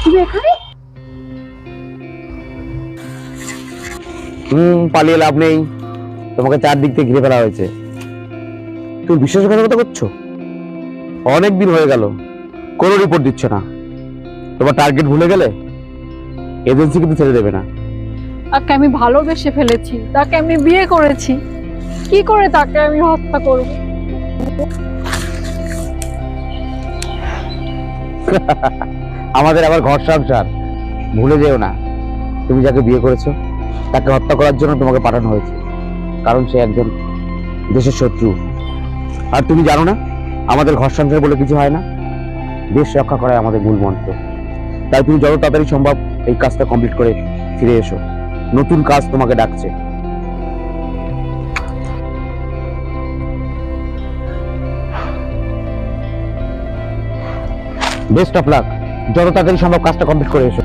তুমি এখানে? পালিয়ে লাভ নেই, তোমাকে চারদিক থেকে ঘিরে ফেলা হয়েছে। তুমি বিশ্বাসঘাতকতা করছো? অনেক দিন হয়ে গেল, কোনো রিপোর্ট দিচ্ছ না। তোমার টার্গেট ভুলে গেলে? এজেন্সি কিন্তু ছেড়ে দেবে না। তাকে আমি ভালোবেসে ফেলেছি, তাকে আমি বিয়ে করেছি, কি করে তাকে আমি হত্যা করব? আমাদের আবার ঘর সংসার, ভুলে যেও না। তুমি যাকে বিয়ে করেছো তাকে হত্যা করার জন্য তোমাকে পাঠানো হয়েছে, কারণ সে একজন দেশের শত্রু। আর তুমি জানো না, আমাদের ঘর সংসার বলে কিছু হয় না, দেশ রক্ষা করাই আমাদের মূল মন্ত্র। তাই তুমি যত তাড়াতাড়ি সম্ভব এই কাজটা কমপ্লিট করে ফিরে এসো। নতুন কাজ তোমাকে ডাকছে। বেস্ট অফ লাক, যত তাড়াতাড়ি সম্ভব কাজটা কমপ্লিট করে এসো।